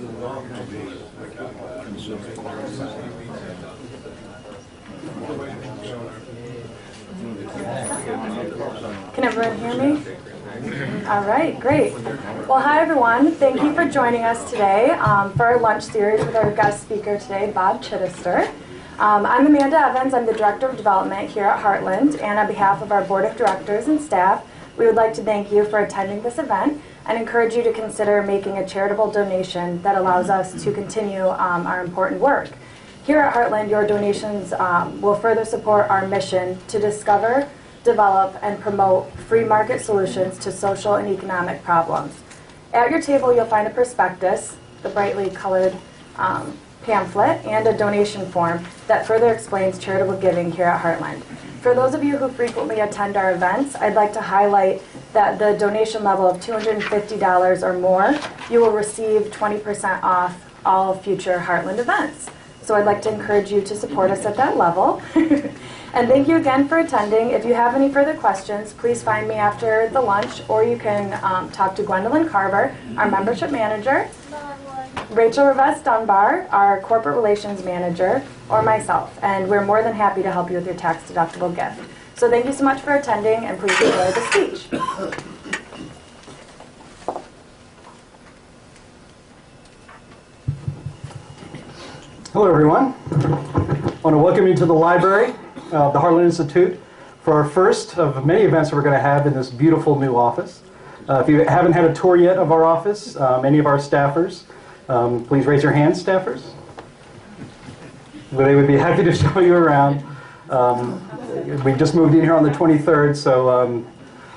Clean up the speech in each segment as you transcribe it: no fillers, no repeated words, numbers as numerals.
Can everyone hear me? All right, great. Well, hi everyone. Thank you for joining us today for our lunch series with our guest speaker today, Bob Chitister. I'm Amanda Evans. I'm the Director of Development here at Heartland, and on behalf of our Board of Directors and staff, we would like to thank you for attending this event and encourage you to consider making a charitable donation that allows us to continue our important work. Here at Heartland, your donations will further support our mission to discover, develop, and promote free market solutions to social and economic problems. At your table, you'll find a prospectus, the brightly colored pamphlet, and a donation form that further explains charitable giving here at Heartland. For those of you who frequently attend our events, I'd like to highlight that the donation level of $250 or more, you will receive 20% off all future Heartland events. So I'd like to encourage you to support us at that level. And thank you again for attending. If you have any further questions, please find me after the lunch, or you can talk to Gwendolyn Carver, our membership manager, Rachel Rivest Dunbar, our corporate relations manager, or myself. And we're more than happy to help you with your tax-deductible gift. So thank you so much for attending, and please enjoy the speech. Hello, everyone. I want to welcome you to the library, the Heartland Institute, for our first of many events we're going to have in this beautiful new office. If you haven't had a tour yet of our office, any of our staffers, please raise your hands, staffers. They would be happy to show you around. We just moved in here on the 23rd, so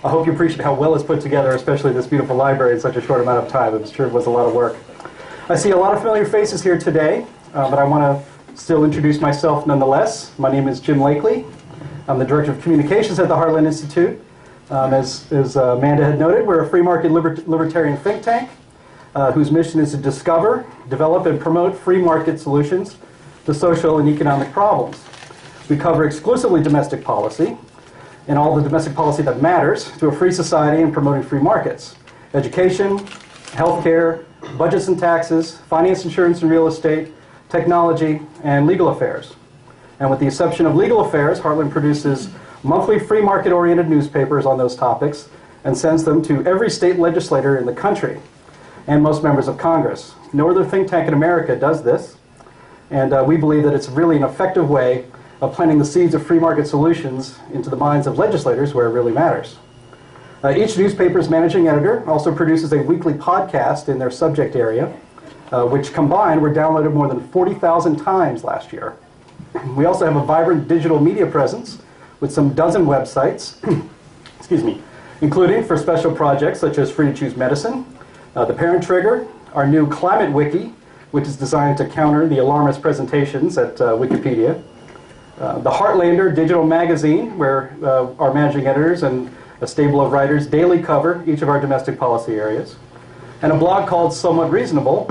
I hope you appreciate how well it's put together, especially this beautiful library in such a short amount of time. I'm sure it was a lot of work. I see a lot of familiar faces here today, but I want to still introduce myself nonetheless. My name is Jim Lakely. I'm the Director of Communications at the Heartland Institute. As Amanda had noted, we're a free market libertarian think tank whose mission is to discover, develop, and promote free market solutions to social and economic problems. We cover exclusively domestic policy and all the domestic policy that matters to a free society and promoting free markets. Education, healthcare, budgets and taxes, finance, insurance and real estate, technology, and legal affairs. And with the exception of legal affairs, Heartland produces monthly free market-oriented newspapers on those topics and sends them to every state legislator in the country and most members of Congress. No other think tank in America does this, and we believe that it's really an effective way of planting the seeds of free market solutions into the minds of legislators where it really matters. Each newspaper's managing editor also produces a weekly podcast in their subject area, which combined were downloaded more than 40,000 times last year. We also have a vibrant digital media presence with some dozen websites, excuse me, including for special projects such as Free to Choose Medicine, the Parent Trigger, our new Climate Wiki, which is designed to counter the alarmist presentations at Wikipedia, the Heartlander digital magazine, where our managing editors and a stable of writers daily cover each of our domestic policy areas, and a blog called Somewhat Reasonable,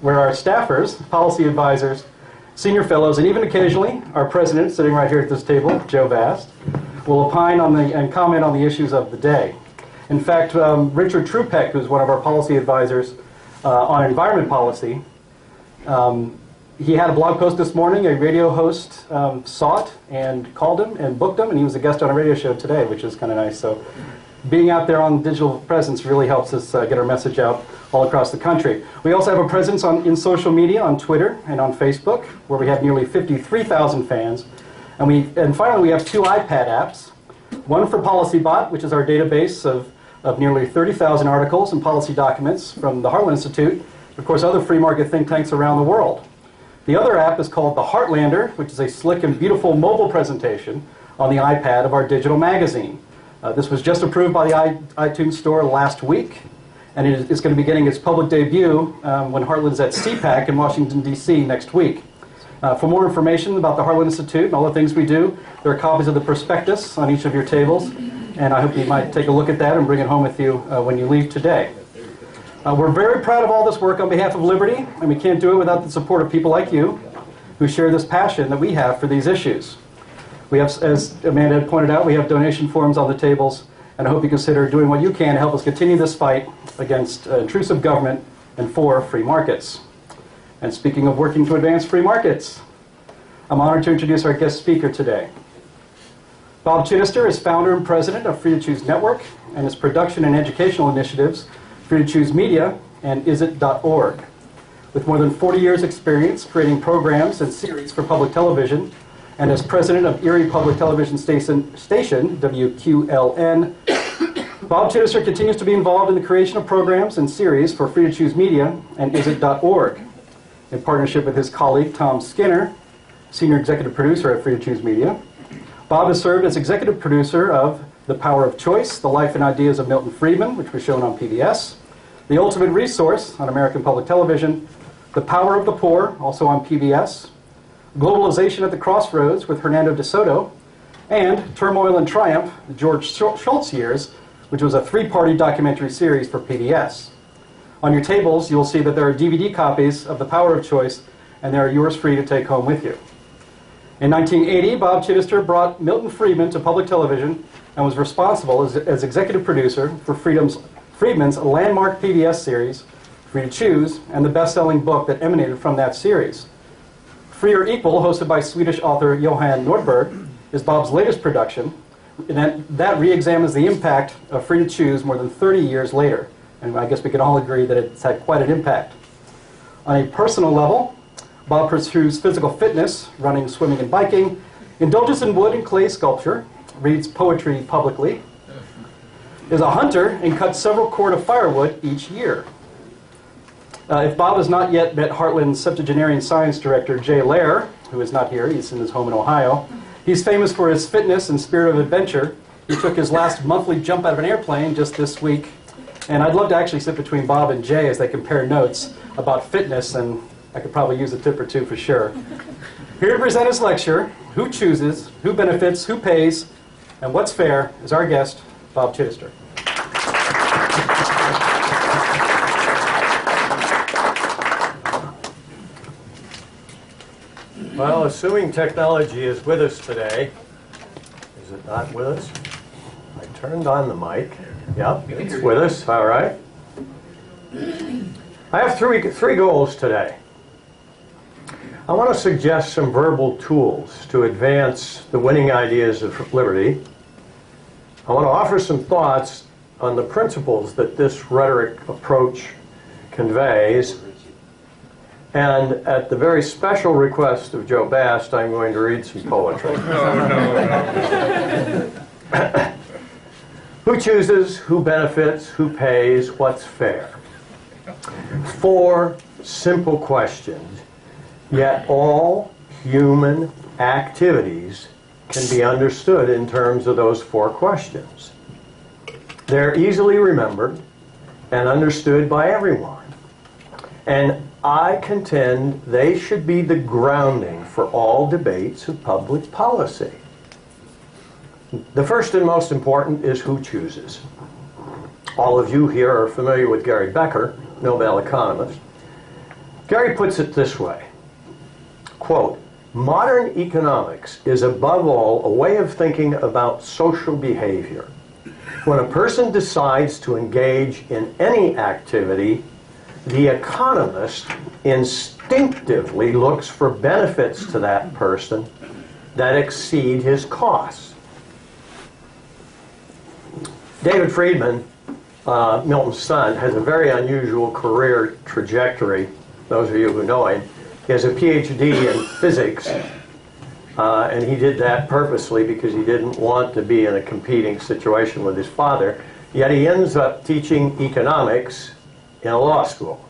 where our staffers, policy advisors, senior fellows, and even occasionally our president, sitting right here at this table, Joe Vast, will opine on and comment on the issues of the day. In fact, Richard Trupeck, who's one of our policy advisors on environment policy, he had a blog post this morning. A radio host saw it and called him and booked him, and he was a guest on a radio show today, which is kind of nice. So being out there on digital presence really helps us get our message out all across the country. We also have a presence in social media, on Twitter and on Facebook, where we have nearly 53,000 fans. And finally, we have two iPad apps, one for PolicyBot, which is our database of nearly 30,000 articles and policy documents from the Heartland Institute, and of course other free market think tanks around the world. The other app is called the Heartlander, which is a slick and beautiful mobile presentation on the iPad of our digital magazine. This was just approved by the iTunes Store last week, and it is going to be getting its public debut when Heartland's at CPAC in Washington, D.C. next week. For more information about the Heartland Institute and all the things we do, there are copies of the prospectus on each of your tables, and I hope you might take a look at that and bring it home with you when you leave today. We're very proud of all this work on behalf of Liberty, and we can't do it without the support of people like you who share this passion that we have for these issues. We have, as Amanda had pointed out, we have donation forms on the tables, and I hope you consider doing what you can to help us continue this fight against intrusive government and for free markets. And speaking of working to advance free markets, I'm honored to introduce our guest speaker today. Bob Chitister is founder and president of Free to Choose Network and his production and educational initiatives, Free to Choose Media and isit.org. With more than 40 years experience creating programs and series for public television, and as president of Erie Public Television Station WQLN, Bob Chitister continues to be involved in the creation of programs and series for Free to Choose Media and isit.org. In partnership with his colleague Tom Skinner, senior executive producer at Free to Choose Media, Bob has served as executive producer of The Power of Choice, The Life and Ideas of Milton Friedman, which was shown on PBS, The Ultimate Resource on American Public Television, The Power of the Poor, also on PBS, Globalization at the Crossroads with Hernando de Soto, and Turmoil and Triumph, the George Shultz Years, which was a three-party documentary series for PBS. On your tables, you'll see that there are DVD copies of The Power of Choice, and they are yours free to take home with you. In 1980, Bob Chitister brought Milton Friedman to public television and was responsible as executive producer for Friedman's landmark PBS series, Free to Choose, and the best-selling book that emanated from that series. Free or Equal, hosted by Swedish author Johan Nordberg, is Bob's latest production, and that re-examines the impact of Free to Choose more than 30 years later. And I guess we can all agree that it's had quite an impact. On a personal level, Bob pursues physical fitness, running, swimming, and biking, indulges in wood and clay sculpture, reads poetry publicly, is a hunter, and cuts several cord of firewood each year. If Bob has not yet met Heartland septuagenarian science director Jay Lair, who is not here, he's in his home in Ohio, he's famous for his fitness and spirit of adventure. He took his last monthly jump out of an airplane just this week, and I'd love to actually sit between Bob and Jay as they compare notes about fitness, and I could probably use a tip or two for sure. Here to present his lecture, Who Chooses, Who Benefits, Who Pays, and What's Fair, is our guest, Bob Chitister. Well, assuming technology is with us today, is it not with us? I turned on the mic. Yep, it's with us, all right. I have three goals today. I want to suggest some verbal tools to advance the winning ideas of liberty. I want to offer some thoughts on the principles that this rhetoric approach conveys. And at the very special request of Joe Bast, I'm going to read some poetry. Who chooses, who benefits, who pays, what's fair? 4 simple questions, yet all human activities can be understood in terms of those 4 questions. They're easily remembered and understood by everyone. And I contend they should be the grounding for all debates of public policy. The first and most important is who chooses. All of you here are familiar with Gary Becker, Nobel economist. Gary puts it this way, quote, modern economics is above all a way of thinking about social behavior. When a person decides to engage in any activity, the economist instinctively looks for benefits to that person that exceed his costs. David Friedman, Milton's son, has a very unusual career trajectory. Those of you who know him, he has a PhD in physics, and he did that purposely because he didn't want to be in a competing situation with his father. Yet he ends up teaching economics in a law school.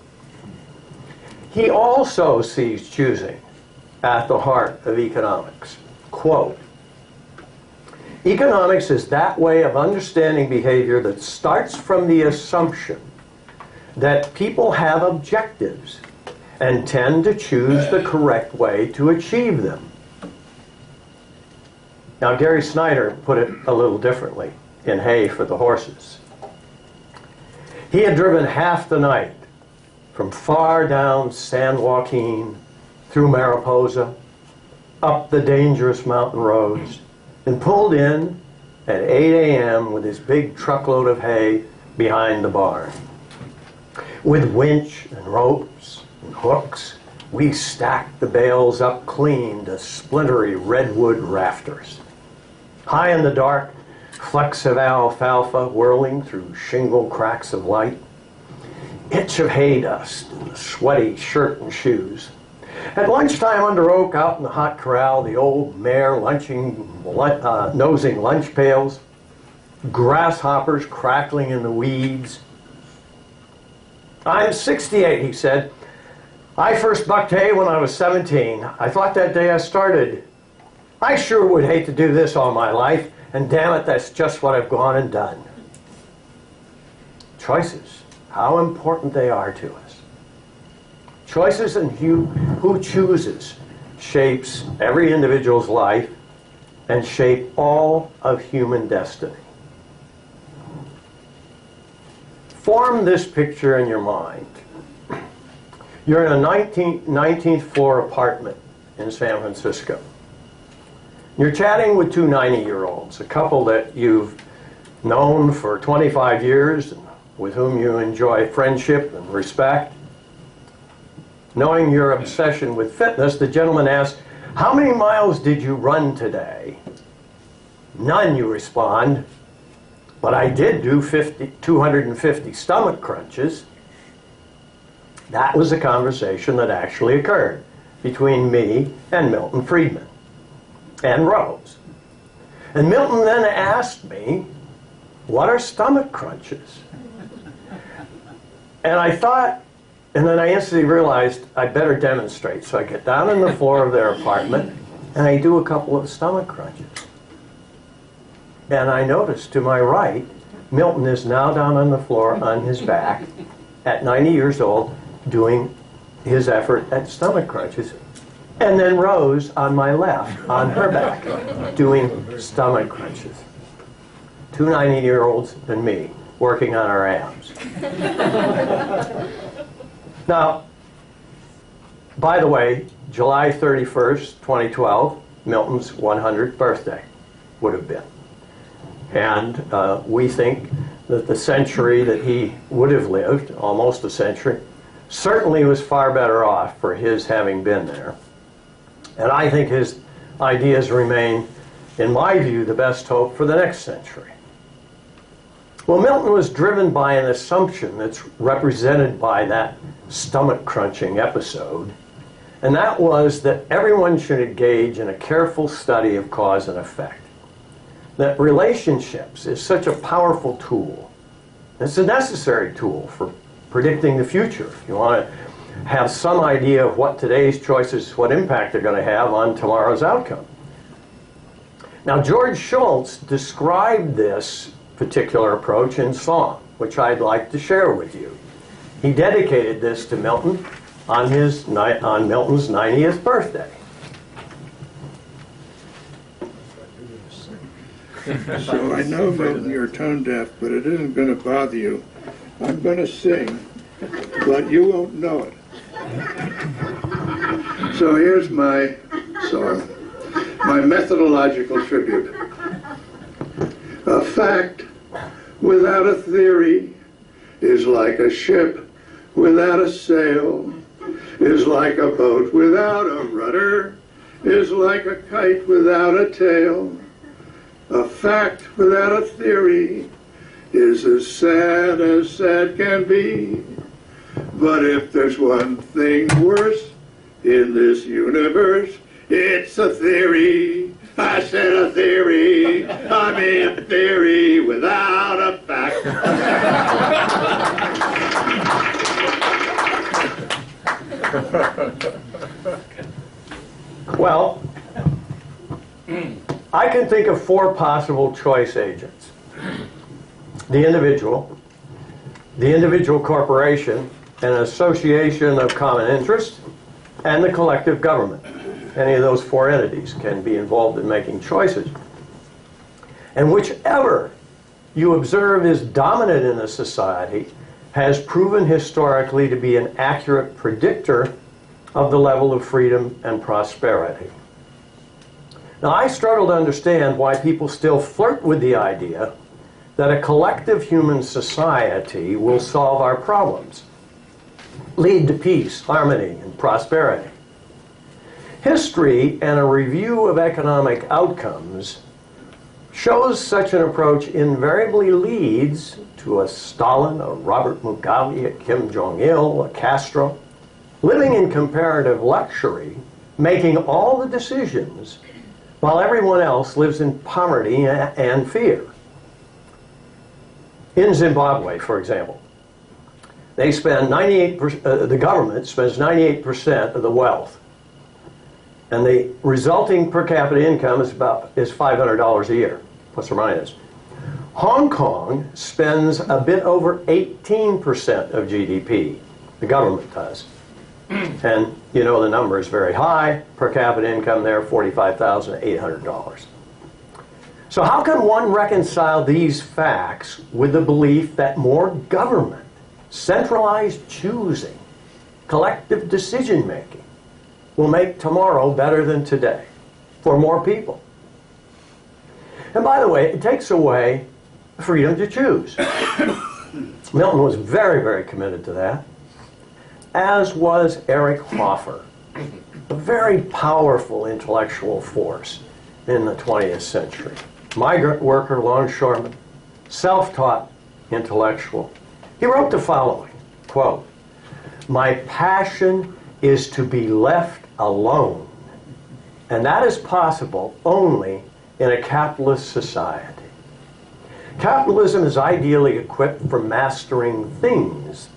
He also sees choosing at the heart of economics. Quote, economics is that way of understanding behavior that starts from the assumption that people have objectives and tend to choose the correct way to achieve them. Now, Gary Snyder put it a little differently in Hay for the Horses. He had driven half the night from far down San Joaquin, through Mariposa, up the dangerous mountain roads, and pulled in at 8 a.m. with his big truckload of hay behind the barn. With winch and ropes and hooks, we stacked the bales up clean to splintery redwood rafters. High in the dark, flecks of alfalfa whirling through shingle cracks of light, itch of hay dust in the sweaty shirt and shoes. At lunchtime under oak out in the hot corral, the old mare nosing lunch pails, grasshoppers crackling in the weeds. "I'm 68, he said. "I first bucked hay when I was 17. I thought that day I started, I sure would hate to do this all my life, and damn it, that's just what I've gone and done." Choices, how important they are to us. Choices and who chooses shapes every individual's life and shape all of human destiny. Form this picture in your mind. You're in a 19th floor apartment in San Francisco. You're chatting with two 90-year-olds, a couple that you've known for 25 years and with whom you enjoy friendship and respect. Knowing your obsession with fitness, the gentleman asks, "How many miles did you run today?" "None," you respond, "but I did do 250 stomach crunches." That was a conversation that actually occurred between me and Milton Friedman and Rose. And Milton then asked me, "What are stomach crunches?" And I thought, and then I instantly realized I'd better demonstrate. So I get down on the floor of their apartment and I do a couple of stomach crunches. And I notice to my right, Milton is now down on the floor on his back at 90 years old doing his effort at stomach crunches. And then Rose on my left, on her back, doing stomach crunches. Two 90-year-olds and me working on our abs. Now, by the way, July 31st, 2012, Milton's 100th birthday would have been. And we think that the century that he would have lived, almost a century, certainly was far better off for his having been there. And I think his ideas remain, in my view, the best hope for the next century. Well, Milton was driven by an assumption that's represented by that stomach crunching episode, and that was that everyone should engage in a careful study of cause and effect. That relationships is such a powerful tool. It's a necessary tool for predicting the future. If you want to have some idea of what today's choices, what impact they're going to have on tomorrow's outcome. Now, George Shultz described this particular approach in song, which I'd like to share with you. He dedicated this to Milton on Milton's 90th birthday. So I know, Milton, you're tone deaf, but it isn't going to bother you. I'm going to sing, but you won't know it. So here's my song, my methodological tribute. A fact without a theory is like a ship without a sail, is like a boat without a rudder, is like a kite without a tail. A fact without a theory is as sad can be. But if there's one thing worse in this universe, it's a theory. I said a theory. I mean theory without a fact. Well, I can think of four possible choice agents. The individual corporation, an association of common interest, and the collective government. Any of those four entities can be involved in making choices. And whichever you observe is dominant in a society has proven historically to be an accurate predictor of the level of freedom and prosperity. Now, I struggle to understand why people still flirt with the idea that a collective human society will solve our problems, lead to peace, harmony, and prosperity. History and a review of economic outcomes shows such an approach invariably leads to a Stalin, a Robert Mugabe, a Kim Jong-il, a Castro, living in comparative luxury, making all the decisions while everyone else lives in poverty and fear. In Zimbabwe, for example, they spend 98%, the government spends 98% of the wealth, and the resulting per capita income is $500 a year, plus or minus. Hong Kong spends a bit over 18% of GDP. The government does. And you know the number is very high. Per capita income there, $45,800. So how can one reconcile these facts with the belief that more government, centralized choosing, collective decision-making will make tomorrow better than today for more people? And by the way, it takes away freedom to choose. Milton was very, very committed to that, as was Eric Hoffer, a very powerful intellectual force in the 20th century. Migrant worker, longshoreman, self-taught intellectual. He wrote the following, quote, "My passion is to be left alone, and that is possible only in a capitalist society. Capitalism is ideally equipped for mastering things,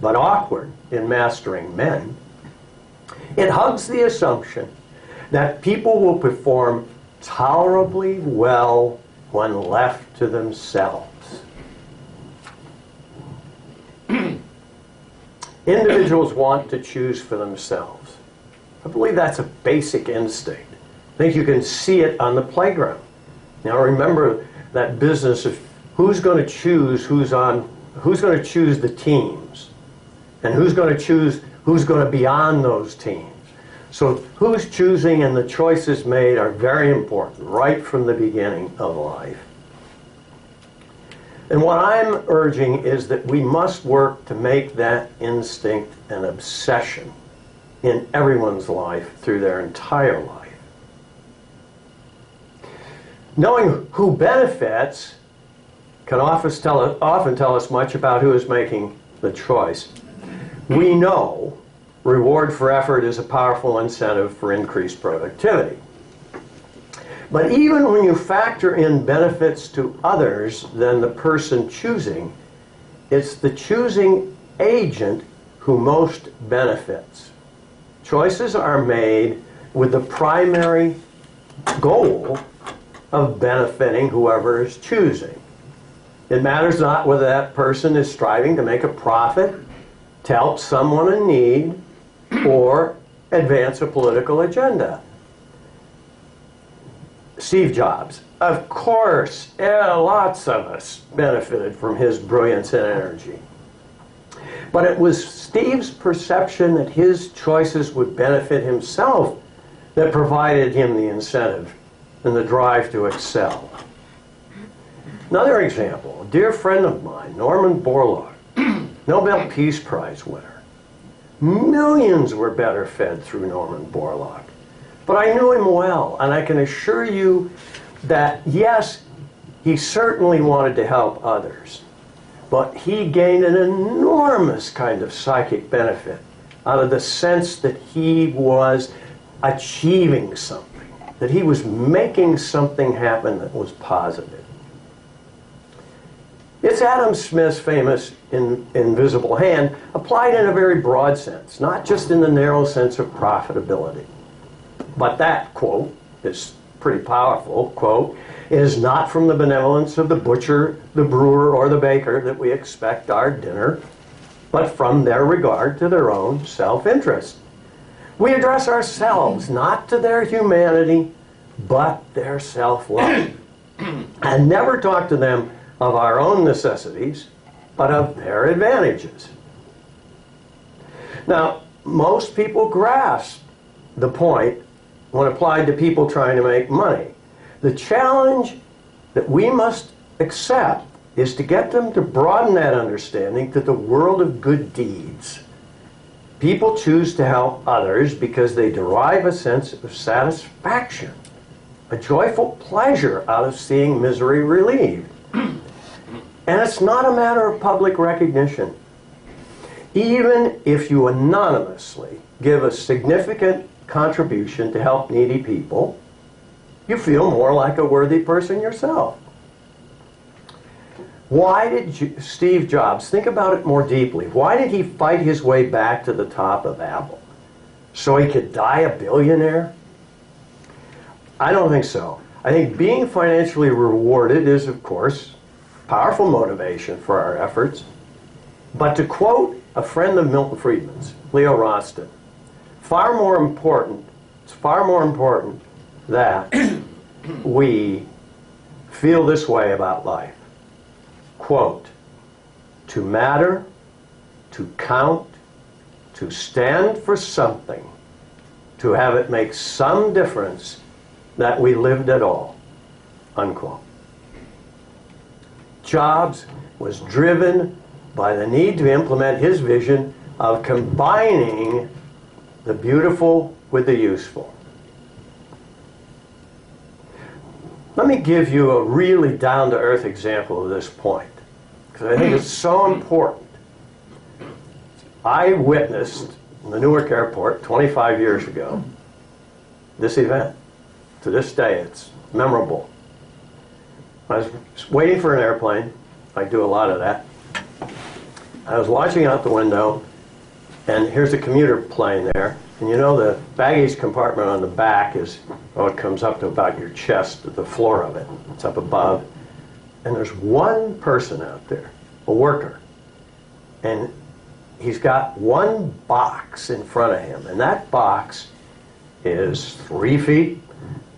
but awkward in mastering men. It hugs the assumption that people will perform tolerably well when left to themselves." Individuals want to choose for themselves. I believe that's a basic instinct. I think you can see it on the playground. Now remember that business of who's going to choose who's going to choose the teams, and who's going to choose who's going to be on those teams. So who's choosing and the choices made are very important right from the beginning of life. And what I'm urging is that we must work to make that instinct an obsession in everyone's life through their entire life. Knowing who benefits can often tell us much about who is making the choice. We know reward for effort is a powerful incentive for increased productivity. But even when you factor in benefits to others than the person choosing, it's the choosing agent who most benefits. Choices are made with the primary goal of benefiting whoever is choosing. It matters not whether that person is striving to make a profit, to help someone in need, or advance a political agenda. Steve Jobs, of course, lots of us benefited from his brilliance and energy. But it was Steve's perception that his choices would benefit himself that provided him the incentive and the drive to excel. Another example, a dear friend of mine, Norman Borlaug, Nobel Peace Prize winner. Millions were better fed through Norman Borlaug. But I knew him well, and I can assure you that, yes, he certainly wanted to help others, but he gained an enormous kind of psychic benefit out of the sense that he was achieving something, that he was making something happen that was positive. It's Adam Smith's famous invisible hand applied in a very broad sense, not just in the narrow sense of profitability. But that, quote, is pretty powerful, quote, is not from the benevolence of the butcher, the brewer, or the baker that we expect our dinner, but from their regard to their own self-interest. We address ourselves not to their humanity, but their self-love, and never talk to them of our own necessities, but of their advantages. Now, most people grasp the point when applied to people trying to make money. The challenge that we must accept is to get them to broaden that understanding to the world of good deeds. People choose to help others because they derive a sense of satisfaction, a joyful pleasure out of seeing misery relieved. And it's not a matter of public recognition. Even if you anonymously give a significant contribution to help needy people, you feel more like a worthy person yourself. Why did Steve Jobs, think about it more deeply, why did he fight his way back to the top of Apple? So he could die a billionaire? I don't think so. I think being financially rewarded is, of course, powerful motivation for our efforts. But to quote a friend of Milton Friedman's, Leo Roston, it's far more important that we feel this way about life. Quote, to matter, to count, to stand for something, to have it make some difference that we lived at all, unquote. Jobs was driven by the need to implement his vision of combining the beautiful with the useful. Let me give you a really down-to-earth example of this point, because I think it's so important. I witnessed in the Newark airport 25 years ago this event. To this day, it's memorable. I was waiting for an airplane. I do a lot of that. I was watching out the window, and here's a commuter plane there. And you know the baggage compartment on the back is, oh, it comes up to about your chest, the floor of it. It's up above. And there's one person out there, a worker. And he's got one box in front of him. And that box is 3 feet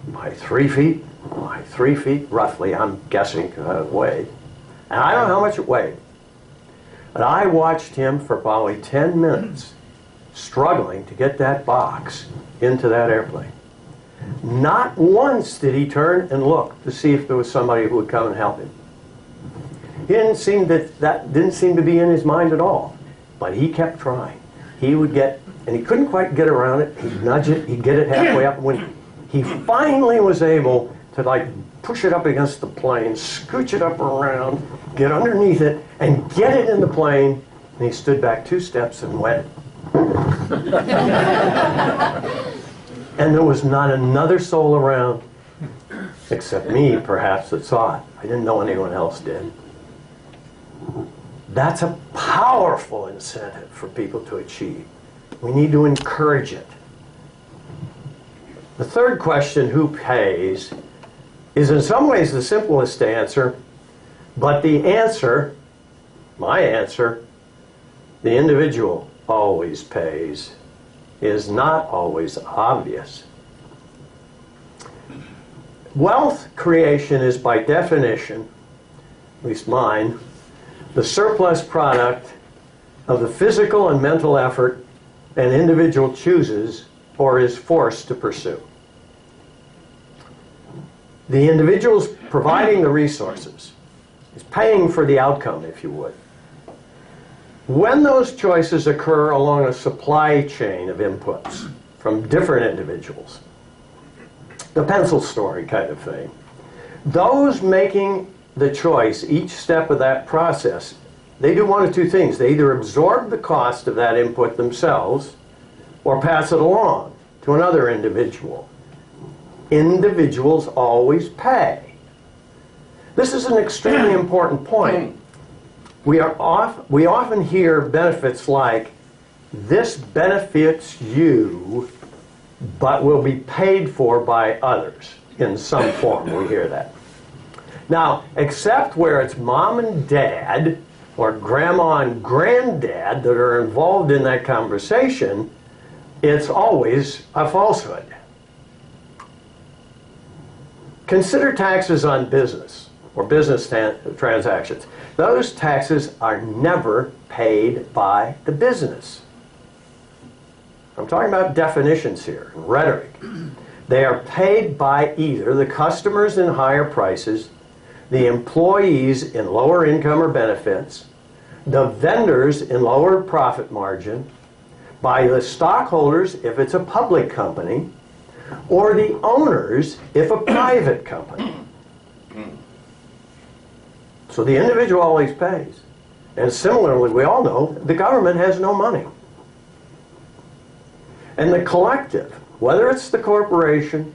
by 3 feet by 3 feet, roughly. I'm guessing because it weighed. And I don't know how much it weighed. But I watched him for probably 10 minutes struggling to get that box into that airplane. Not once did he turn and look to see if there was somebody who would come and help him. That didn't seem to be in his mind at all. But he kept trying. He would get, and he couldn't quite get around it. He'd nudge it. He'd get it halfway up. When he finally was able to push it up against the plane, scooch it up around, get underneath it, and get it in the plane, and he stood back 2 steps and went. And there was not another soul around, except me, perhaps, that saw it. I didn't know anyone else did. That's a powerful incentive for people to achieve. We need to encourage it. The third question, who pays, is in some ways the simplest to answer, but the answer, my answer, the individual always pays, is not always obvious. Wealth creation is by definition, at least mine, the surplus product of the physical and mental effort an individual chooses or is forced to pursue. The individual's providing the resources, is paying for the outcome, if you would. When those choices occur along a supply chain of inputs from different individuals, the pencil story kind of thing, those making the choice, each step of that process, they do one of two things. They either absorb the cost of that input themselves or pass it along to another individual. Individuals always pay. This is an extremely important point. We often hear benefits like, this benefits you, but will be paid for by others. In some form, we hear that. Now, except where it's mom and dad, or grandma and granddad that are involved in that conversation, it's always a falsehood. Consider taxes on business or business transactions. Those taxes are never paid by the business. I'm talking about definitions here, rhetoric. They are paid by either the customers in higher prices, the employees in lower income or benefits, the vendors in lower profit margin, by the stockholders if it's a public company, or the owners if a private company. So the individual always pays. And similarly, we all know the government has no money. And the collective, whether it's the corporation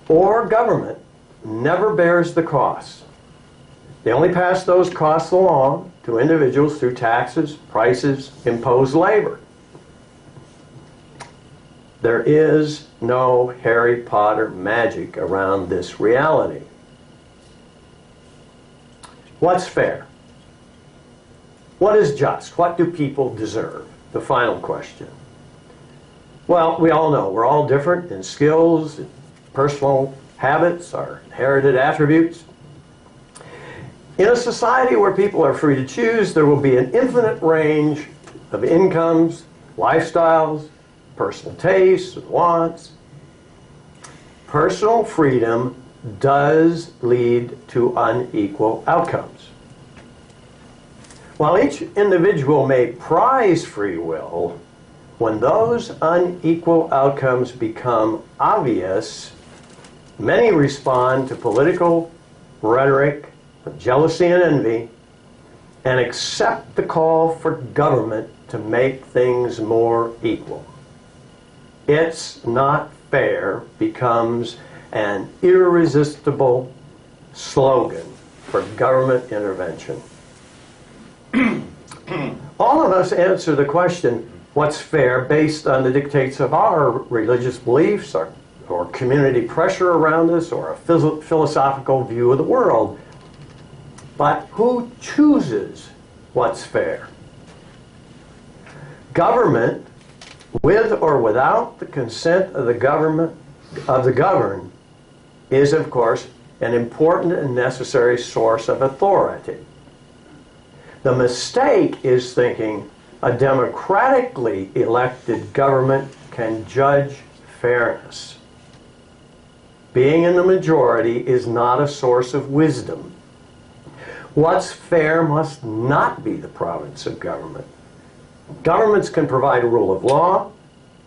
or government, never bears the costs. They only pass those costs along to individuals through taxes, prices, imposed labor. There is no Harry Potter magic around this reality. What's fair? What is just? What do people deserve? The final question. Well, we all know we're all different in skills, personal habits, our inherited attributes. In a society where people are free to choose, there will be an infinite range of incomes, lifestyles, personal tastes and wants. Personal freedom does lead to unequal outcomes. While each individual may prize free will, when those unequal outcomes become obvious, many respond to political rhetoric, jealousy and envy, and accept the call for government to make things more equal. It's not fair becomes an irresistible slogan for government intervention. All of us answer the question, what's fair, based on the dictates of our religious beliefs or community pressure around us or a philosophical view of the world. But who chooses what's fair? Government, with or without the consent of the government of the governed, is of course an important and necessary source of authority. The mistake is thinking a democratically elected government can judge fairness. Being in the majority is not a source of wisdom. What's fair must not be the province of government. Governments can provide a rule of law.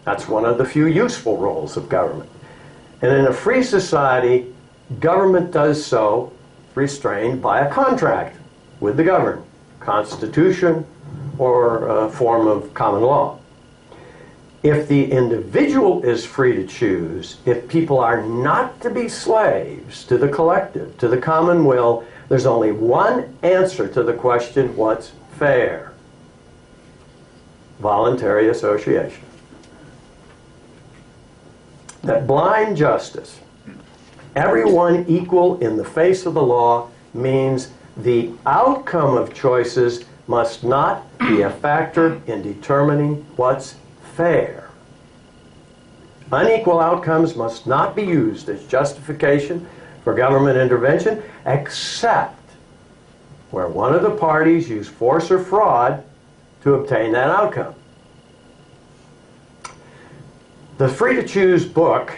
That's one of the few useful roles of government. And in a free society, government does so restrained by a contract with the governed, constitution, or a form of common law. If the individual is free to choose, if people are not to be slaves to the collective, to the common will, there's only one answer to the question, what's fair? Voluntary association. That blind justice, everyone equal in the face of the law, means the outcome of choices must not be a factor in determining what's fair. Unequal outcomes must not be used as justification for government intervention, except where one of the parties used force or fraud to obtain that outcome. The Free to Choose book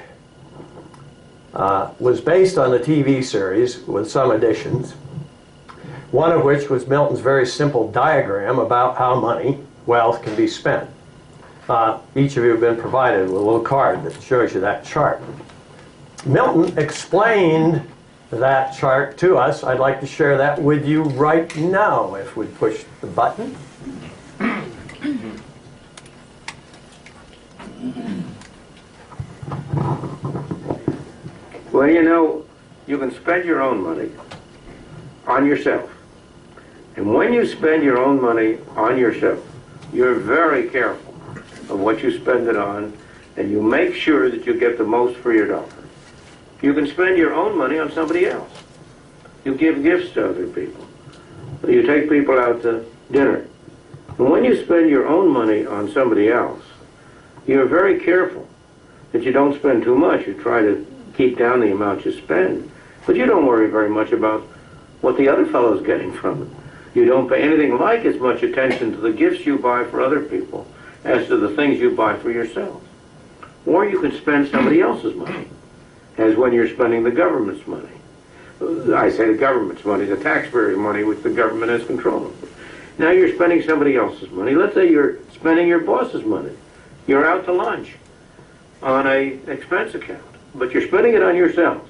was based on a TV series with some additions, one of which was Milton's very simple diagram about how money, wealth, can be spent. Each of you have been provided with a little card that shows you that chart. Milton explained that chart to us. I'd like to share that with you right now if we push the button. Well, you know, you can spend your own money on yourself. And when you spend your own money on yourself, you're very careful of what you spend it on, and you make sure that you get the most for your dollar. You can spend your own money on somebody else. You give gifts to other people. You take people out to dinner. And when you spend your own money on somebody else, you're very careful that you don't spend too much. You try to keep down the amount you spend. But you don't worry very much about what the other fellow's getting from it. You don't pay anything like as much attention to the gifts you buy for other people as to the things you buy for yourself. Or you can spend somebody else's money, as when you're spending the government's money. I say the government's money, the taxpayers' money, which the government has control of. Now you're spending somebody else's money. Let's say you're spending your boss's money. You're out to lunch on a expense account, but you're spending it on yourself.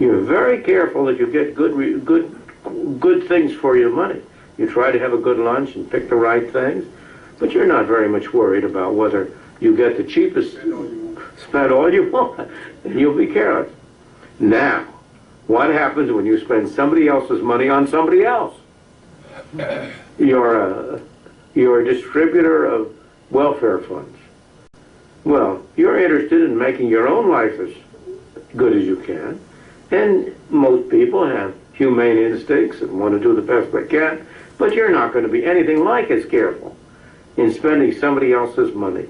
You're very careful that you get good things for your money. You try to have a good lunch and pick the right things, but you're not very much worried about whether you get the cheapest, spend all you want, and you'll be careless. Now, what happens when you spend somebody else's money on somebody else? You're a distributor of welfare funds. Well, you're interested in making your own life as good as you can, and most people have humane instincts and want to do the best they can, but you're not going to be anything like as careful in spending somebody else's money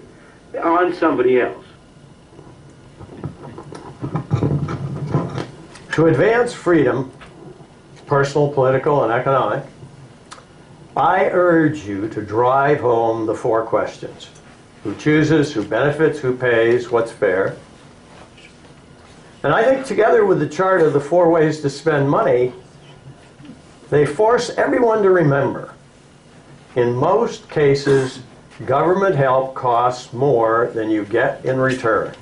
on somebody else. To advance freedom, personal, political, and economic, I urge you to drive home the 4 questions. Who chooses, who benefits, who pays, what's fair? And I think together with the chart of the 4 ways to spend money, they force everyone to remember, in most cases, government help costs more than you get in return.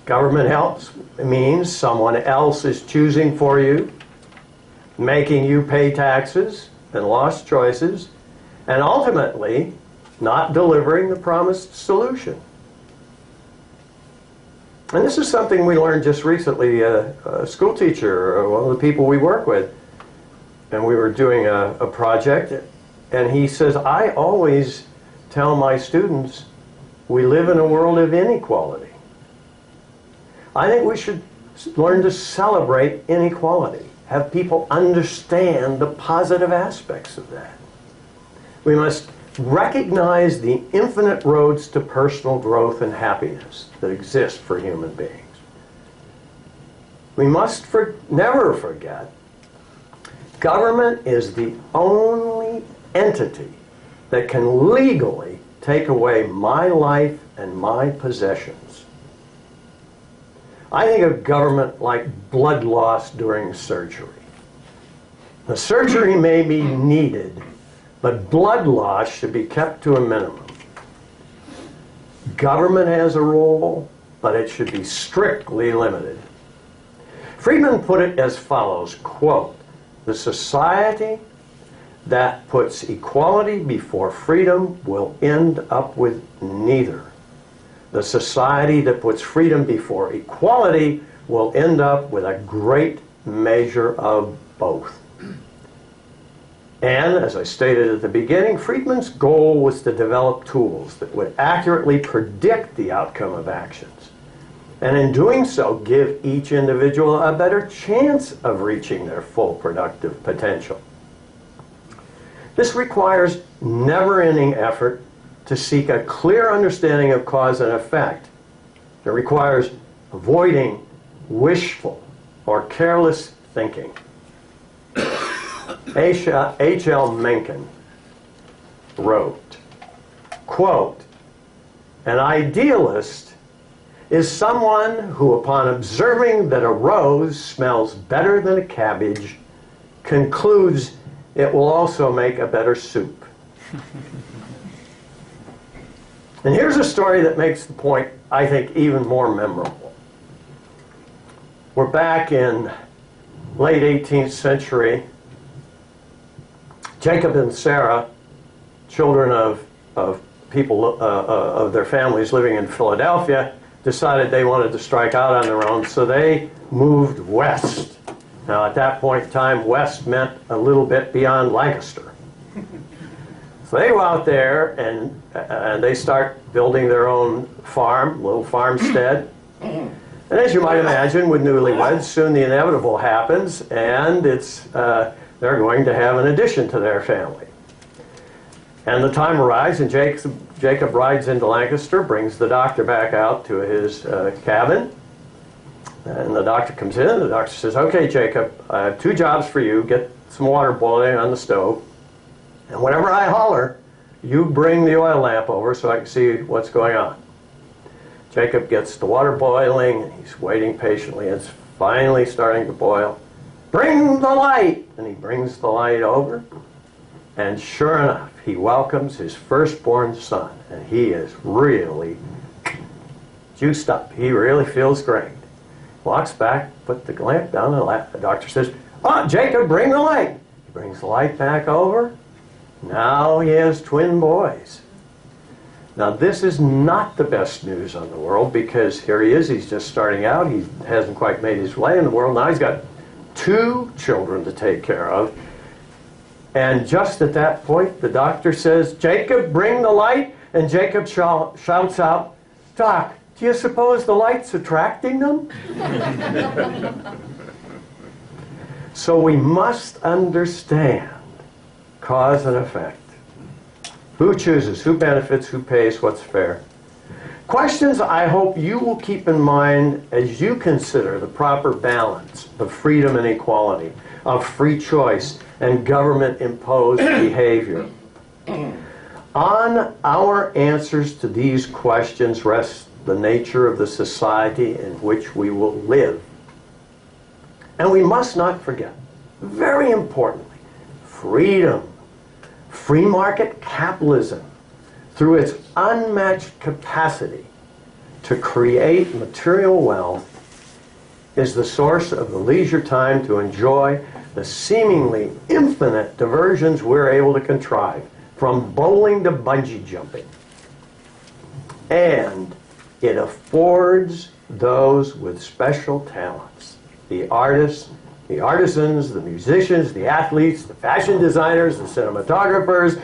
Government help means someone else is choosing for you, making you pay taxes and lost choices, and ultimately not delivering the promised solution. And this is something we learned just recently. A school teacher, one of the people we work with, and we were doing a project, and he says, I always tell my students we live in a world of inequality. I think we should learn to celebrate inequality, have people understand the positive aspects of that. We must recognize the infinite roads to personal growth and happiness that exist for human beings. We must never forget, government is the only entity that can legally take away my life and my possessions. I think of government like blood loss during surgery. The surgery may be needed, but blood loss should be kept to a minimum. Government has a role, but it should be strictly limited. Friedman put it as follows, quote, "The society that puts equality before freedom will end up with neither. The society that puts freedom before equality will end up with a great measure of both." And, as I stated at the beginning, Friedman's goal was to develop tools that would accurately predict the outcome of actions, and in doing so, give each individual a better chance of reaching their full productive potential. This requires never-ending effort to seek a clear understanding of cause and effect. It requires avoiding wishful or careless thinking. H.L. Mencken wrote, quote, "An idealist is someone who, upon observing that a rose smells better than a cabbage, concludes it will also make a better soup." And here's a story that makes the point, I think, even more memorable. We're back in late 18th century. Jacob and Sarah, children of people, of their families living in Philadelphia, decided they wanted to strike out on their own, so they moved west. Now, at that point in time, west meant a little bit beyond Lancaster. So they go out there and they start building their own farm, little farmstead. And as you might imagine, with newlyweds, soon the inevitable happens, and they're going to have an addition to their family. And the time arrives, and Jacob rides into Lancaster, brings the doctor back out to his cabin. And the doctor comes in, and the doctor says, "Okay, Jacob, I have 2 jobs for you. Get some water boiling on the stove. And whenever I holler, you bring the oil lamp over so I can see what's going on." Jacob gets the water boiling, and he's waiting patiently. It's finally starting to boil. bring the light. And he brings the light over. And sure enough, he welcomes his firstborn son. And he is really juiced up. He really feels great. Walks back, put the lamp down, and the doctor says, "Oh, Jacob, bring the light." He brings the light back over. Now he has twin boys. Now this is not the best news on the world, because here he is, he's just starting out, he hasn't quite made his way in the world. Now he's got 2 children to take care of. And just at that point, the doctor says, "Jacob, bring the light." And Jacob shouts out, "Doc, do you suppose the light's attracting them?" So we must understand cause and effect. Who chooses, who benefits, who pays, what's fair? Questions I hope you will keep in mind as you consider the proper balance of freedom and equality, of free choice and government-imposed behavior. On our answers to these questions rests the nature of the society in which we will live. And we must not forget, very importantly, freedom. Free market capitalism, through its unmatched capacity to create material wealth, is the source of the leisure time to enjoy the seemingly infinite diversions we're able to contrive, from bowling to bungee jumping. And it affords those with special talents, the artists, the artisans, the musicians, the athletes, the fashion designers, the cinematographers,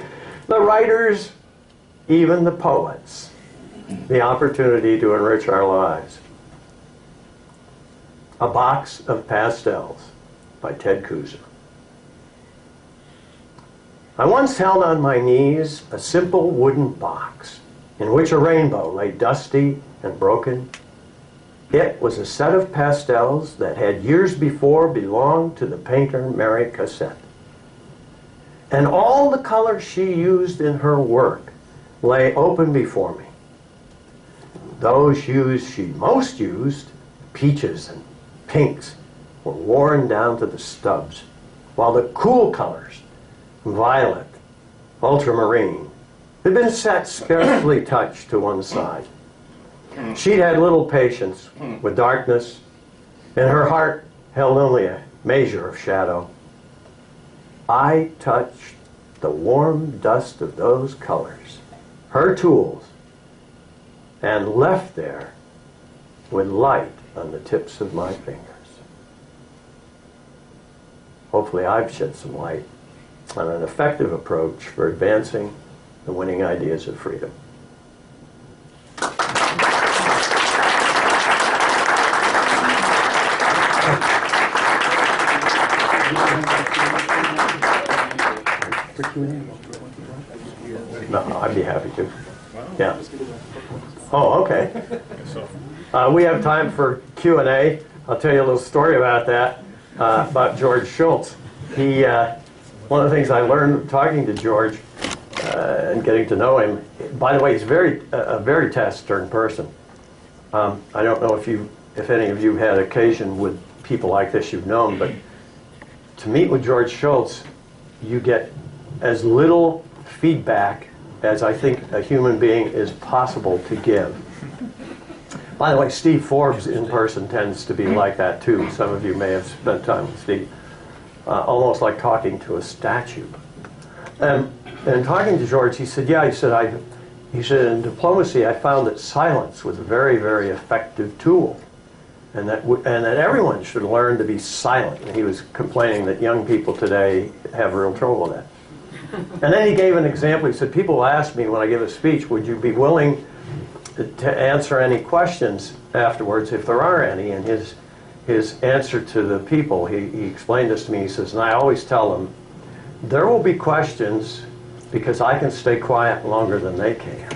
the writers, even the poets, the opportunity to enrich our lives. A Box of Pastels by Ted Kooser. I once held on my knees a simple wooden box in which a rainbow lay dusty and broken. It was a set of pastels that had years before belonged to the painter Mary Cassatt. And all the colors she used in her work lay open before me. Those hues she most used, peaches and pinks, were worn down to the stubs, while the cool colors, violet, ultramarine, had been set scarcely touched to one side. She'd had little patience with darkness, and her heart held only a measure of shadow. I touched the warm dust of those colors, her tools, and left there with light on the tips of my fingers. Hopefully I've shed some light on an effective approach for advancing the winning ideas of freedom. No, I'd be happy to. Yeah. Oh, okay. We have time for Q&A. I'll tell you a little story about that, about George Shultz. He, one of the things I learned talking to George and getting to know him, by the way, he's a very taciturn person. I don't know if any of you had occasion with people like this you've known, but to meet with George Shultz, you get as little feedback as I think a human being is possible to give. By the way, Steve Forbes in person tends to be like that too. Some of you may have spent time with Steve. Almost like talking to a statue. And talking to George, he said, he said, in diplomacy I found that silence was a very, very effective tool. And that everyone should learn to be silent. And he was complaining that young people today have real trouble with that. And then he gave an example. He said, people ask me when I give a speech, would you be willing to answer any questions afterwards if there are any? And his answer to the people, he explained this to me. He says, and I always tell them, there will be questions because I can stay quiet longer than they can.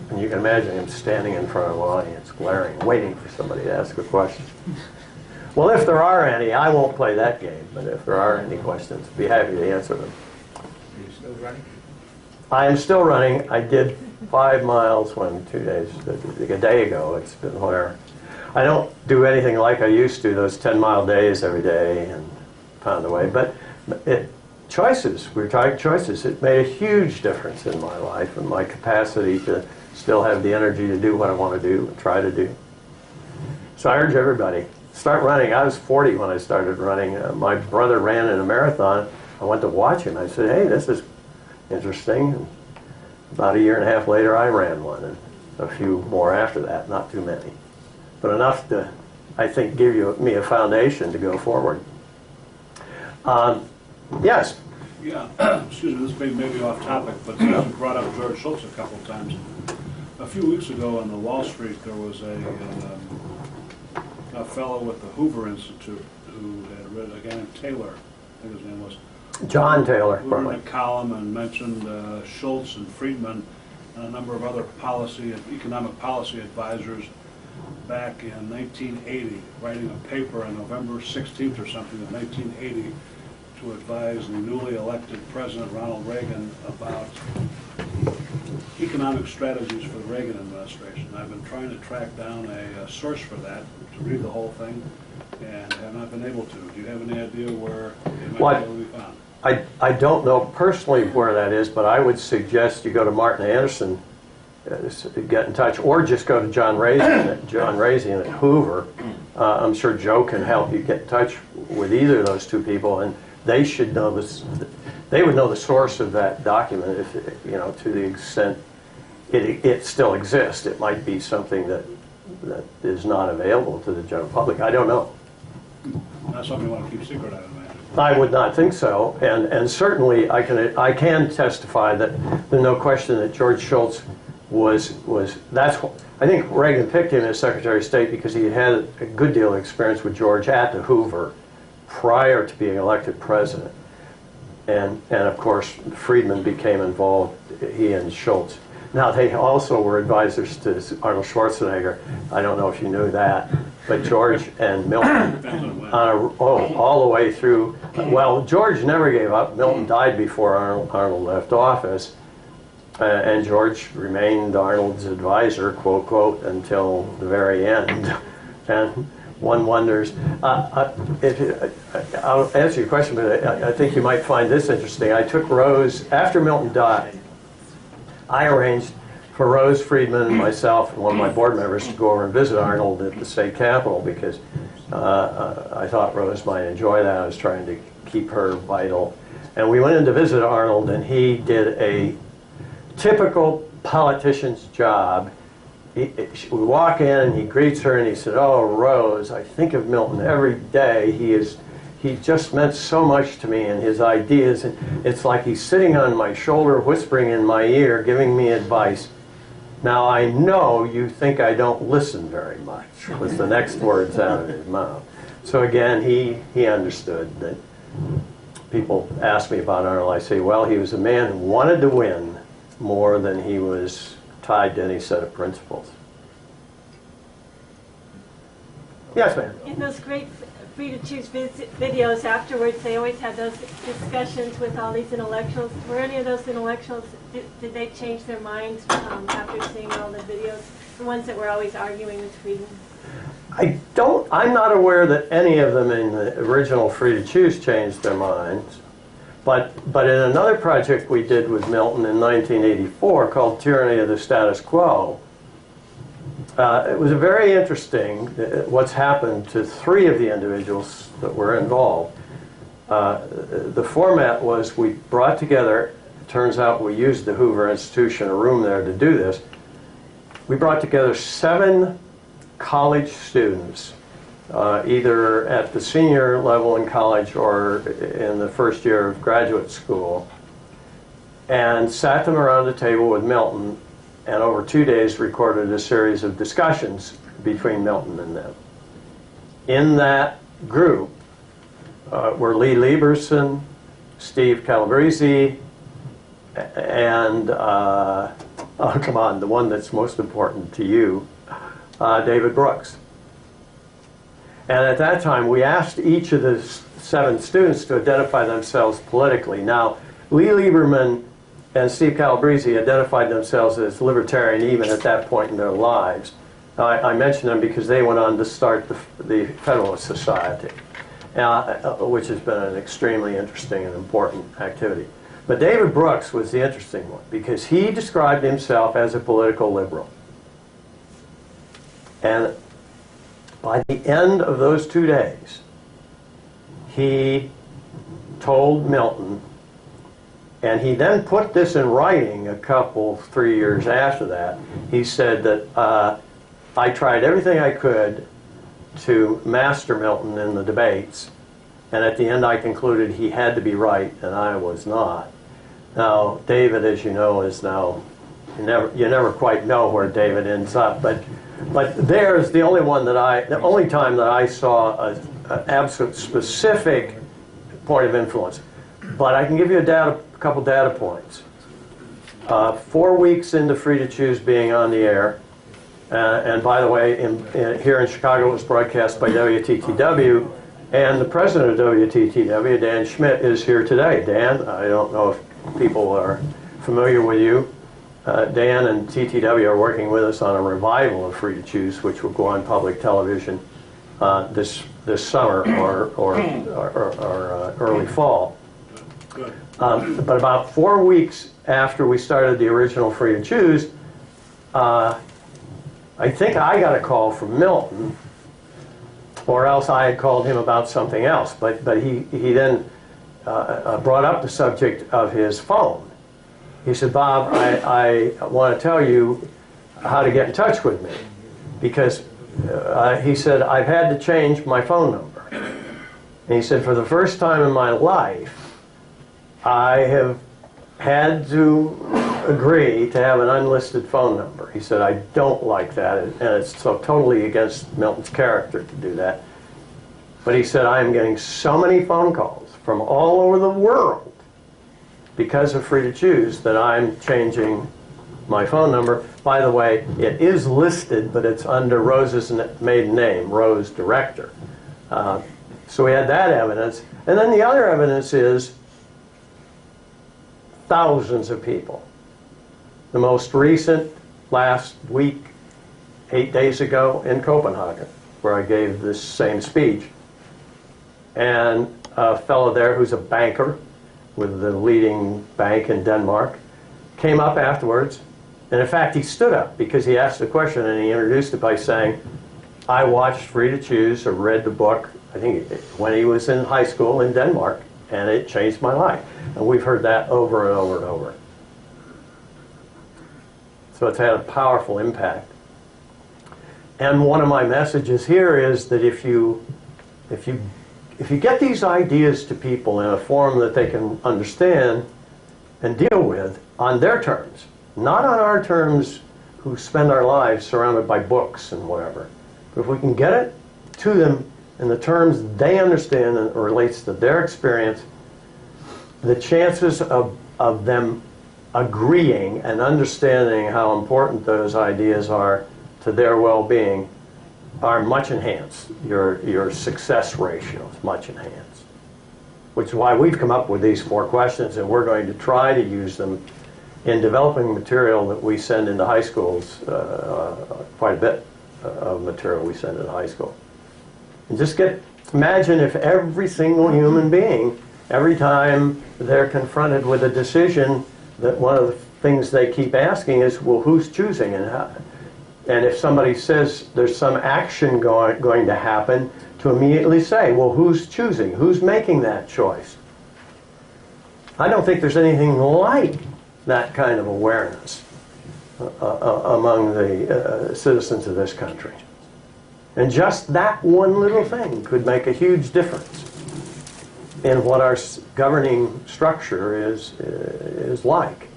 And you can imagine him standing in front of an audience, glaring, waiting for somebody to ask a question. Well, if there are any, I won't play that game, but if there are any questions, I'd be happy to answer them. Are you still running? I am still running. I did 5 miles 2 days, a day ago. It's been whatever. I don't do anything like I used to, those 10-mile days every day and pound away. But choices, we were talking choices. It made a huge difference in my life and my capacity to still have the energy to do what I want to do and try to do. So I urge everybody, start running. I was 40 when I started running. My brother ran in a marathon. I went to watch him. I said, hey, this is interesting. And about a year and a half later, I ran one, and a few more after that, not too many. But enough to, I think, give me a foundation to go forward. Yes? Yeah, excuse me, this may be off topic, but since you brought up George Schultz a couple of times, a few weeks ago on the Wall Street there was a fellow with the Hoover Institute who had read a guy named Taylor, I think his name was. John Taylor, who probably. wrote a column and mentioned Schultz and Friedman and a number of other economic policy advisors back in 1980, writing a paper on November 16th or something of 1980 to advise the newly elected President Ronald Reagan about economic strategies for the Reagan administration. I've been trying to track down a source for that, to read the whole thing, and have not been able to. Do you have any idea where it might be able to be found? I don't know personally where that is, but I would suggest you go to Martin Anderson, get in touch, or just go to John Razian at Hoover. I'm sure Joe can help you get in touch with either of those two people, and they should know this. They would know the source of that document, if to the extent it still exists. It might be something that is not available to the general public. I don't know. Not something you want to keep secret, I imagine. I would not think so, and certainly I can testify that there's no question that George Schultz was I think Reagan picked him as Secretary of State because he had a good deal of experience with George at the Hoover prior to being elected president, and of course Friedman became involved, he and Schultz. Now they also were advisors to Arnold Schwarzenegger. I don't know if you knew that, but George and Milton, all the way through. Well, George never gave up. Milton died before Arnold left office, and George remained Arnold's advisor, quote, quote, until the very end. And one wonders, I'll answer your question, but I think you might find this interesting. I took Rose, after Milton died, I arranged for Rose, Friedman, and myself, and one of my board members to go over and visit Arnold at the state capitol because I thought Rose might enjoy that. I was trying to keep her vital. And we went in to visit Arnold, and he did a typical politician's job. We walk in, and he greets her, and he said, "Oh, Rose, I think of Milton every day. He just meant so much to me and his ideas, and it's like he's sitting on my shoulder, whispering in my ear, giving me advice. Now I know you think I don't listen very much," was the next words out of his mouth. So again, he understood that. People ask me about Arnold. I say, well, he was a man who wanted to win more than he was tied to any set of principles. Yes, ma'am. In those great Free to Choose videos afterwards, they always had those discussions with all these intellectuals. Were any of those intellectuals, did they change their minds after seeing all the videos? The ones that were always arguing with Friedman? I'm not aware that any of them in the original Free to Choose changed their minds. But in another project we did with Milton in 1984 called Tyranny of the Status Quo, it was very interesting what's happened to three of the individuals that were involved. The format was we brought together, it turns out we used the Hoover Institution, a room there to do this. We brought together 7 college students, either at the senior level in college or in the first year of graduate school, and sat them around a table with Milton, and over 2 days recorded a series of discussions between Milton and them. In that group were Lee Lieberson, Steve Calabrese, and, oh come on, the one that's most important to you, David Brooks. And at that time, we asked each of the 7 students to identify themselves politically. Now, Lee Lieberman and Steve Calabrese identified themselves as libertarian even at that point in their lives. I mention them because they went on to start the Federalist Society, which has been an extremely interesting and important activity. But David Brooks was the interesting one because he described himself as a political liberal. And by the end of those 2 days, he told Milton, and he then put this in writing 3 years after that. He said that I tried everything I could to master Milton in the debates, and at the end I concluded he had to be right and I was not. Now, David, as you know, is now, you never quite know where David ends up, but there's the only time that I saw an absolute specific point of influence. But I can give you a couple data points. 4 weeks into Free to Choose being on the air, and by the way, here in Chicago it was broadcast by WTTW, and the president of WTTW, Dan Schmidt, is here today. Dan, I don't know if people are familiar with you. Dan and TTW are working with us on a revival of Free to Choose, which will go on public television this summer or early fall. Good. But about 4 weeks after we started the original Free to Choose, I think I got a call from Milton, or else I had called him about something else. But he then brought up the subject of his phone. He said, Bob, I want to tell you how to get in touch with me. Because he said, I've had to change my phone number. And he said, for the first time in my life, I have had to agree to have an unlisted phone number. He said, I don't like that, and it's so totally against Milton's character to do that. But he said, I am getting so many phone calls from all over the world because of Free to Choose that I'm changing my phone number. By the way, it is listed, but it's under Rose's maiden name, Rose Director. So we had that evidence. And then the other evidence is thousands of people. The most recent, last week, 8 days ago in Copenhagen, where I gave this same speech. And a fellow there who's a banker with the leading bank in Denmark came up afterwards. And in fact, he stood up because he asked a question and he introduced it by saying, I watched Free to Choose or read the book, I think when he was in high school in Denmark, and it changed my life. And we've heard that over and over and over. So it's had a powerful impact. And one of my messages here is that if you get these ideas to people in a form that they can understand and deal with on their terms, not on our terms who spend our lives surrounded by books and whatever, but if we can get it to them in the terms they understand and it relates to their experience, the chances of them agreeing and understanding how important those ideas are to their well-being are much enhanced. Your success ratio is much enhanced. Which is why we've come up with these 4 questions, and we're going to try to use them in developing material that we send into high schools, quite a bit of material we send into high school. And just imagine if every single human being, every time they're confronted with a decision, that one of the things they keep asking is, well, who's choosing and how? And if somebody says there's some action going to happen, to immediately say, well, who's choosing? Who's making that choice? I don't think there's anything like that kind of awareness among the citizens of this country. And just that one little thing could make a huge difference in what our governing structure is like.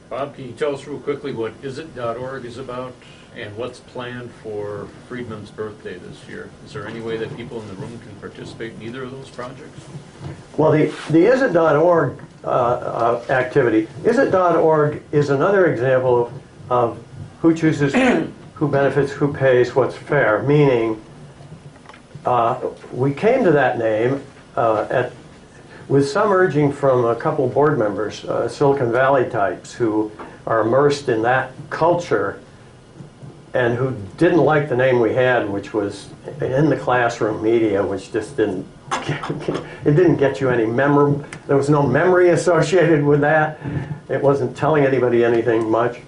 Bob, can you tell us real quickly what isit.org is about and what's planned for Friedman's birthday this year? Is there any way that people in the room can participate in either of those projects? Well, the isit.org activity, isit.org is another example of who chooses, who benefits, who pays, what's fair, meaning we came to that name with some urging from a couple board members, Silicon Valley types, who are immersed in that culture and who didn't like the name we had, which was in the classroom media, which just didn't, it didn't get you any memory. There was no memory associated with that. It wasn't telling anybody anything much.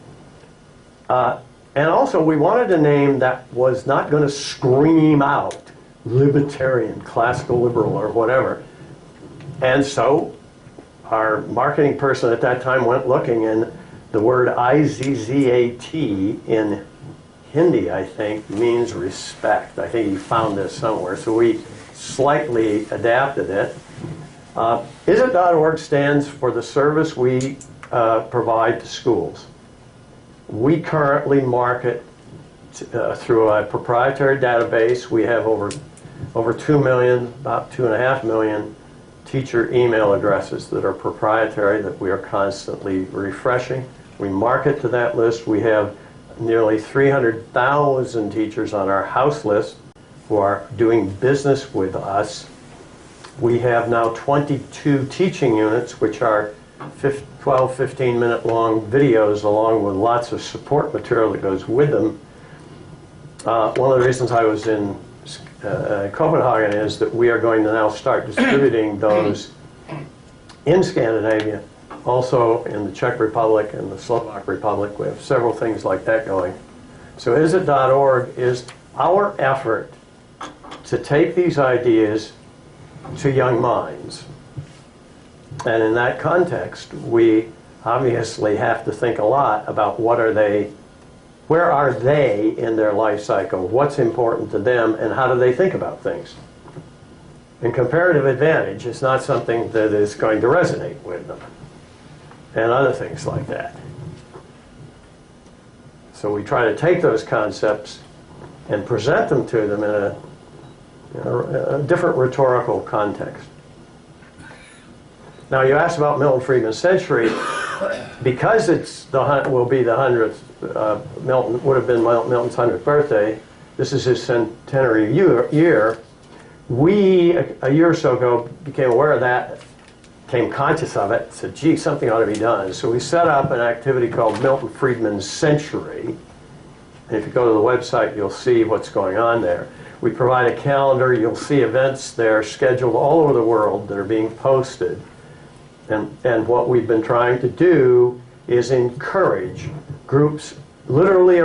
And also, we wanted a name that was not going to scream out libertarian, classical liberal, or whatever. And so our marketing person at that time went looking, and the word IZZAT in Hindi, I think, means respect. I think he found this somewhere, so we slightly adapted it. ISIT.org stands for the service we provide to schools. We currently market through a proprietary database. We have over 2 million, about 2.5 million teacher email addresses that are proprietary that we are constantly refreshing. We market to that list. We have nearly 300,000 teachers on our house list who are doing business with us. We have now 22 teaching units, which are 12, 15-minute long videos along with lots of support material that goes with them. One of the reasons I was in Copenhagen is that we are going to now start distributing those in Scandinavia, also in the Czech Republic and the Slovak Republic. We have several things like that going. So ISIT.org is our effort to take these ideas to young minds. And in that context, we obviously have to think a lot about what are they, where are they in their life cycle, what's important to them, and how do they think about things. And comparative advantage is not something that is going to resonate with them, and other things like that. So we try to take those concepts and present them to them in a different rhetorical context. Now, you asked about Milton Friedman's century. Because will be the 100th, Milton would have been Milton's 100th birthday. This is his centenary year. We, a year or so ago, became aware of that, became conscious of it, said, gee, something ought to be done. So we set up an activity called Milton Friedman's Century. And if you go to the website, you'll see what's going on there. We provide a calendar. You'll see events there scheduled all over the world that are being posted. And what we've been trying to do is encourage groups literally